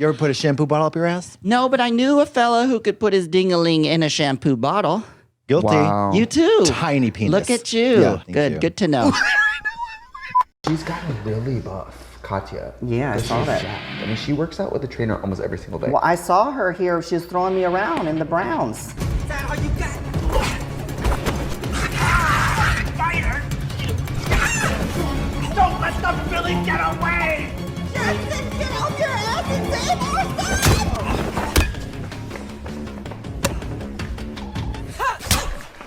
You ever put a shampoo bottle up your ass? No, but I knew a fella who could put his ding-a-ling in a shampoo bottle. Guilty. Wow. You too. Tiny penis. Look at you. Yeah, thank you. Good to know. She's gotten really buff, Katya. Yeah, I saw that. I mean, she works out with a trainer almost every single day. Well, I saw her here. She was throwing me around in the Browns. Is that all you got? Fire! Don't let the Billy get away! Jackson, get off your ass and save ourselves!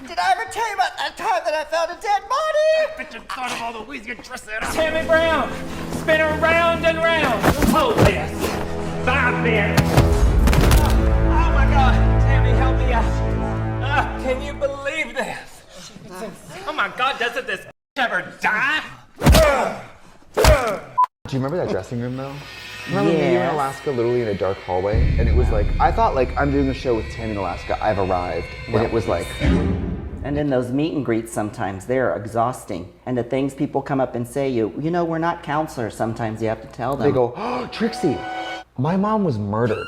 Did I ever tell you about that time that I found a dead body? I bet you thought of all the ways you dress it. Tammie Brown, spin her round and round. Hold this. Stop it. Oh my God, Tammie, help me out. Can you believe this? Oh my God, doesn't this ever die? Do you remember that dressing room though? Remember me in Alaska, literally in a dark hallway, and it was like I thought like I'm doing a show with Tammie in Alaska. I've arrived, and it was like. And then those meet and greets sometimes, they're exhausting. And the things people come up and say, you know, we're not counselors. Sometimes you have to tell them. They go, oh, Trixie, my mom was murdered.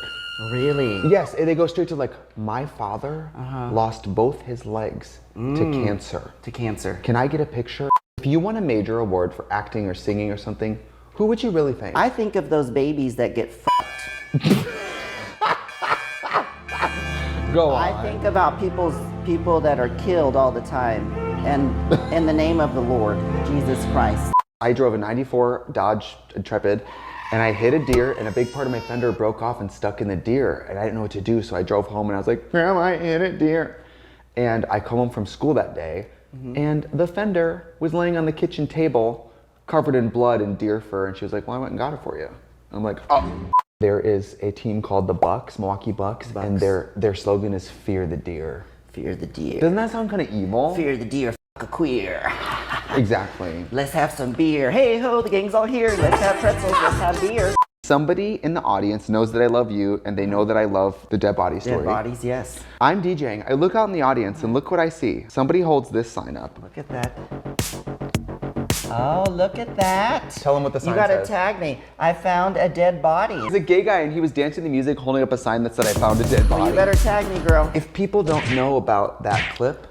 Really? Yes, and they go straight to like, my father lost both his legs to cancer. To cancer. Can I get a picture? If you won a major award for acting or singing or something, who would you really thank? I think of those babies that get fucked. Go on. I think about people that are killed all the time, and in the name of the Lord, Jesus Christ. I drove a 94 Dodge Trepid, and I hit a deer, and a big part of my fender broke off and stuck in the deer, and I didn't know what to do, so I drove home, and I was like, Grandma, I hit a deer. And I come home from school that day, and the fender was laying on the kitchen table, covered in blood and deer fur, and she was like, well, I went and got it for you. I'm like, oh. There is a team called the Bucks, Milwaukee Bucks, and their slogan is Fear the Deer. Fear the deer. Doesn't that sound kind of evil? Fear the deer, f*** a queer. Exactly. Let's have some beer. Hey ho, the gang's all here. Let's have pretzels, let's have beer. Somebody in the audience knows that I love you, and they know that I love the dead body story. Dead bodies, yes. I'm DJing. I look out in the audience, and look what I see. Somebody holds this sign up. Look at that. Oh, look at that. Tell them what the sign says. You gotta says. tag me. I found a dead body. He's a gay guy, and he was dancing to music, holding up a sign that said, I found a dead body. Well, you better tag me, girl. If people don't know about that clip,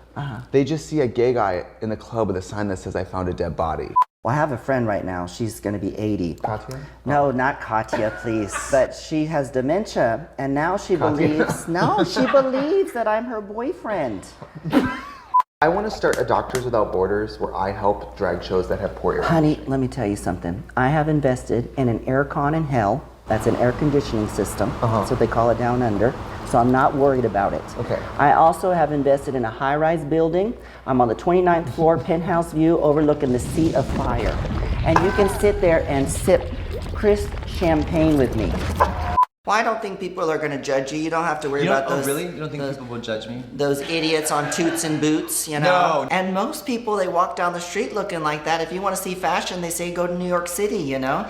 they just see a gay guy in the club with a sign that says, I found a dead body. Well, I have a friend right now. She's gonna be 80. Katya? No, not Katya, please. But she has dementia, and now she believes, she believes that I'm her boyfriend. I want to start a Doctors Without Borders where I help drag shows that have poor air. Honey, let me tell you something. I have invested in an aircon in hell. That's an air conditioning system. That's what they call it down under. So I'm not worried about it. Okay. I also have invested in a high-rise building. I'm on the 29th floor, penthouse view, overlooking the Sea of Fire. And you can sit there and sip crisp champagne with me. Well, I don't think people are going to judge you. You don't have to worry about those. Oh, really? You don't think people will judge me? Those idiots on toots and boots, you know? No. And most people, they walk down the street looking like that. If you want to see fashion, they say go to New York City, you know?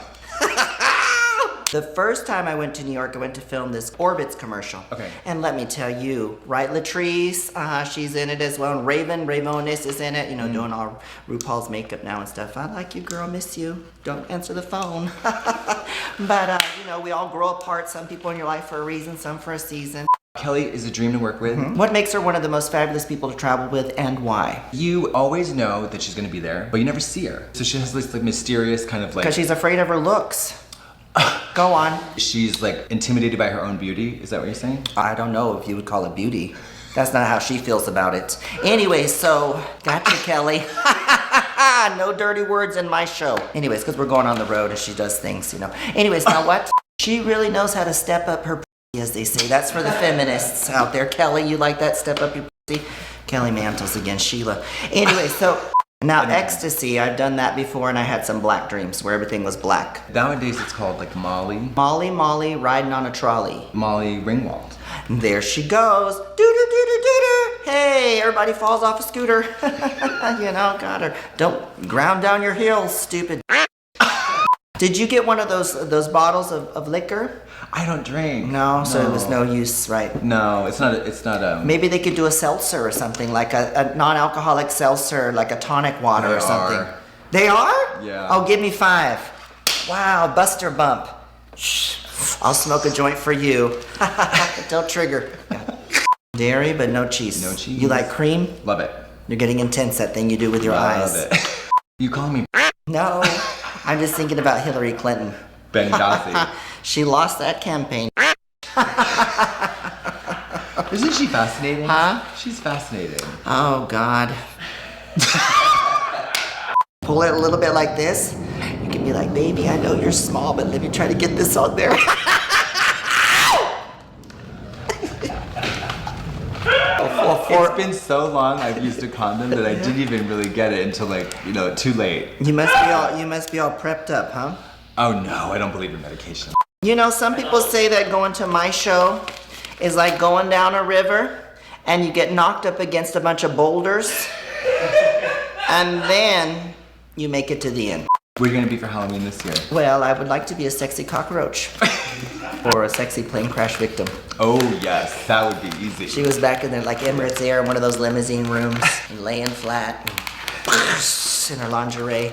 The first time I went to New York, I went to film this Orbitz commercial. Okay. And let me tell you, right, Latrice, she's in it as well. And Ravonis is in it, you know, doing all RuPaul's makeup now and stuff. I like you, girl, miss you. Don't answer the phone. But, you know, we all grow apart. Some people in your life for a reason, some for a season. Kelly is a dream to work with. What makes her one of the most fabulous people to travel with, and why? You always know that she's gonna be there, but you never see her. So she has this like mysterious kind of like... Because she's afraid of her looks. Go on. She's like intimidated by her own beauty. Is that what you're saying? I don't know if you would call it beauty. That's not how she feels about it. Anyway, so, gotcha, Kelly. No dirty words in my show. Anyways, because we're going on the road and she does things, you know. Anyways, now what? She really knows how to step up her pussy, as they say. That's for the feminists out there. Kelly, you like that? Step up your pussy? Kelly Mantles against Sheila. Anyway, so... Now, ecstasy, I've done that before, and I had some black dreams where everything was black. Nowadays it's called like Molly. Molly, riding on a trolley. Molly Ringwald. There she goes. Doo-doo-doo-doo-doo-doo. Hey, everybody falls off a scooter. You know, got her. Don't ground down your heels, stupid. Did you get one of those bottles of liquor? I don't drink. No, so it was no use, right? No, it's not. Maybe they could do a seltzer or something, like a non-alcoholic seltzer, like a tonic water or something. They are? Yeah. Oh, give me 5. Wow, Buster Bump. Shh. I'll smoke a joint for you. Don't trigger. Dairy, but no cheese. No cheese. You like cream? Love it. You're getting intense, that thing you do with your eyes. Love it. You call me No, I'm just thinking about Hillary Clinton. Benghazi. She lost that campaign. Isn't she fascinating? Huh? She's fascinating. Oh, God. Pull it a little bit like this. You can be like, baby, I know you're small, but let me try to get this on there. It's been so long I've used a condom that I didn't even really get it until too late. You must be all prepped up, huh? Oh no, I don't believe in medication. You know, some people say that going to my show is like going down a river and you get knocked up against a bunch of boulders and then you make it to the end. What are you gonna be for Halloween this year? Well, I would like to be a sexy cockroach or a sexy plane crash victim. Oh yes, that would be easy. She was back in the Emirates Air in one of those limousine rooms, laying flat in her lingerie.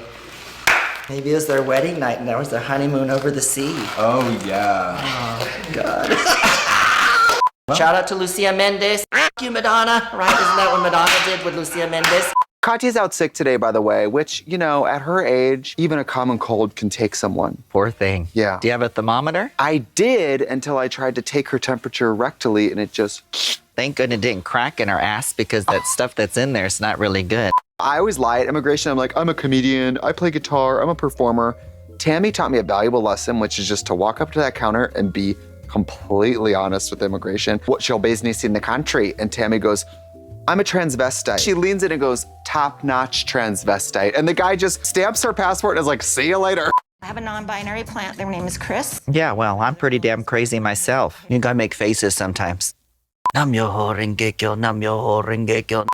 Maybe it was their wedding night and that was their honeymoon over the sea. Oh yeah. Oh God. Shout out to Lucia Mendez. F you, Madonna. Right? Isn't that what Madonna did with Lucia Mendez? Katya's out sick today, by the way, which, at her age, even a common cold can take someone. Poor thing. Yeah. Do you have a thermometer? I did until I tried to take her temperature rectally, and it just... Thank goodness it didn't crack in her ass because that stuff that's in there is not really good. I always lie at immigration. I'm like, I'm a comedian, I play guitar, I'm a performer. Tammie taught me a valuable lesson, which is just to walk up to that counter and be completely honest with immigration. What's your business in the country? And Tammie goes, I'm a transvestite. She leans in and goes, top-notch transvestite. And the guy just stamps her passport and is like, see you later. I have a non-binary plant. Their name is Chris. Yeah, well, I'm pretty damn crazy myself. You gotta make faces sometimes. Nam yo ho rengekyo, nam yo ho rengekyo.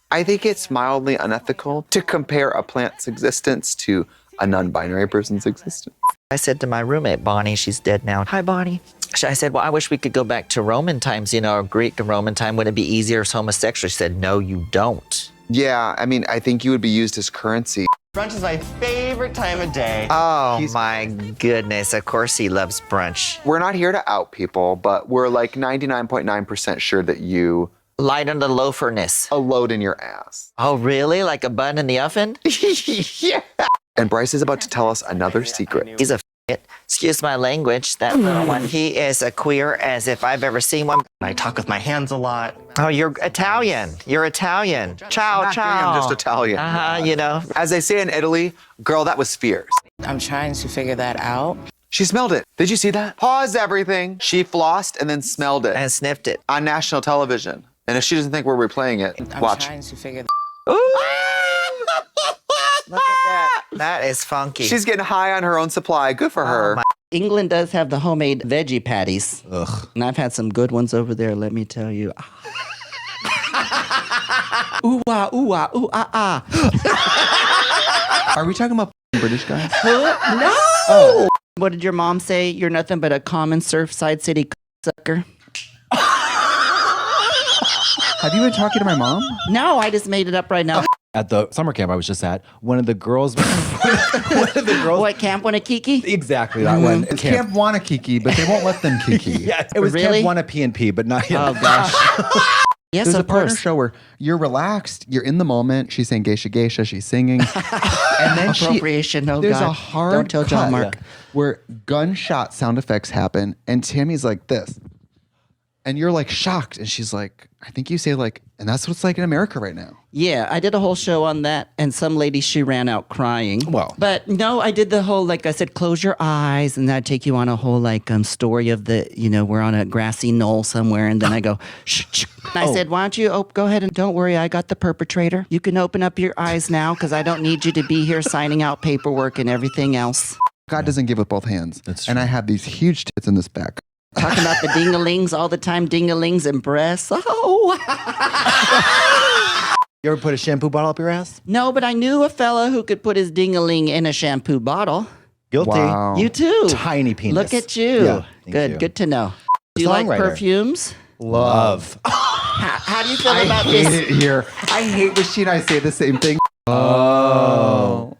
I think it's mildly unethical to compare a plant's existence to a non-binary person's existence. I said to my roommate, Bonnie, she's dead now. Hi, Bonnie. I said, well, I wish we could go back to Roman times, or Greek and Roman time. Would it be easier as homosexual? She said, no, you don't. Yeah, I think you would be used as currency. Brunch is my favorite time of day. Oh, my goodness. Of course he loves brunch. We're not here to out people, but we're like 99.9% sure that you... Light on the loaferness. A load in your ass. Oh, really? Like a bun in the oven? Yeah. And Bryce is about to tell us another secret. He's a excuse my language, that little one. He is a queer as if I've ever seen one. I talk with my hands a lot. Oh, you're Italian. You're Italian. Ciao, ciao. I'm just Italian. As they say in Italy, girl, that was fierce. I'm trying to figure that out. She smelled it. Did you see that? Pause everything. She flossed and then smelled it. And sniffed it. On national television. And if she doesn't think we're replaying it, watch. I'm trying to figure that Ooh! Look at that. That is funky. She's getting high on her own supply. Good for her. England does have the homemade veggie patties. Ugh. And I've had some good ones over there, let me tell you. Ooh, ah, ooh, ah, ooh, ah, ah. Are we talking about British guys? No! Oh. What did your mom say? You're nothing but a common Surfside City sucker. Have you been talking to my mom? No, I just made it up right now. At the summer camp I was just at, one of the girls... What, Camp Wanakiki? Exactly, that one. It's Camp Wanakiki, but they won't let them kiki. Yeah, it was Really? Camp Wanna P&P, but not him. Oh, gosh. Yes, There's a of partner course. show where you're relaxed, you're in the moment, she's saying geisha geisha, she's singing. And then Appropriation, oh, there's God. a hard Don't tell John cut Mark. where gunshot sound effects happen, and Tammie's like this. And you're like shocked, and she's like, I think you say like, and that's what it's like in America right now. Yeah, I did a whole show on that, and some lady, she ran out crying. Well. But no, I did the whole, like I said, close your eyes, and I'd take you on a whole, story of we're on a grassy knoll somewhere, and then I go, shh, shh. And I said, why don't you go ahead and don't worry, I got the perpetrator. You can open up your eyes now, because I don't need you to be here signing out paperwork and everything else. God doesn't give with both hands. That's And true. I have these huge tits in this back. Talking about the ding-a-lings all the time, ding-a-lings and breasts. Oh. You ever put a shampoo bottle up your ass? No, but I knew a fella who could put his ding-a-ling in a shampoo bottle. Guilty. Wow. You too. Tiny penis. Look at you. Yeah, thank Good, you. good to know. Do you like Songwriter. perfumes? Love. How do you feel about I this? hate it here. I hate when she and I say the same thing. Oh.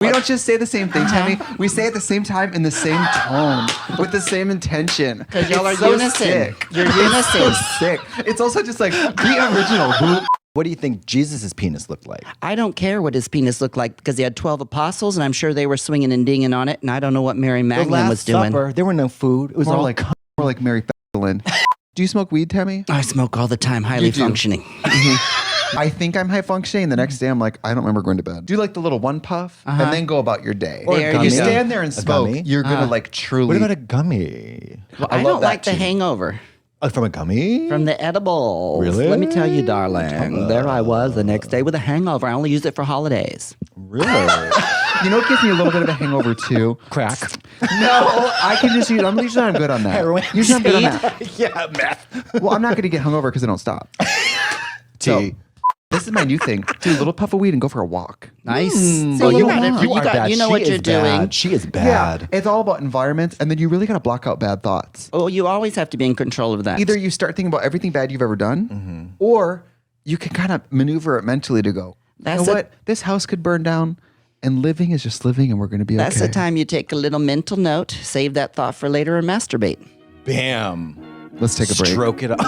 We don't just say the same thing, Tammie. We say it at the same time in the same tone with the same intention. Because y'all are so unison. sick. You're It's unison. so sick. It's also just like be original. What do you think Jesus' penis looked like? I don't care what his penis looked like because he had 12 apostles, and I'm sure they were swinging and dinging on it, and I don't know what Mary The Magdalene Last was doing. Supper, there were no food. It was More all like Mary Magdalene. Do you smoke weed, Tammie? I smoke all the time, highly You do. functioning. I think I'm high functioning. The next day, I'm like, I don't remember going to bed. Do like the little one puff and then go about your day. There If you you go. stand there and A smoke, gummy? you're gonna like truly. What about a gummy? I love don't that like the too. hangover. From a gummy? From the edibles. Really? Let me tell you, darling. There I was the next day with a hangover. I only use it for holidays. Really? You know what gives me a little bit of a hangover too? Crack. No, I can just use. Usually I'm good on that. Heroin. Usually I'm good on that. Yeah, meth. Well, I'm not gonna get hungover because I don't stop. So, this is my new thing. Do a little puff of weed and go for a walk. Nice. So So you got it. You are bad. You know She what is you're doing. bad. She is bad. Yeah, it's all about environment, and then you really gotta block out bad thoughts. Oh, you always have to be in control of that. Either you start thinking about everything bad you've ever done, or you can kind of maneuver it mentally to go, That's you know a- what? This house could burn down, and living is just living, and we're going to be That's okay. the time you take a little mental note, save that thought for later, and masturbate. Bam. Let's take a break. Stroke it up.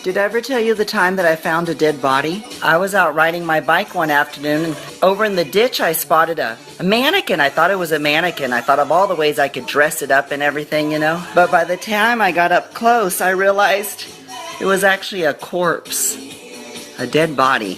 Did I ever tell you the time that I found a dead body? I was out riding my bike one afternoon, and over in the ditch I spotted a mannequin. I thought it was a mannequin. I thought of all the ways I could dress it up and everything, you know. But by the time I got up close, I realized it was actually a corpse, a dead body.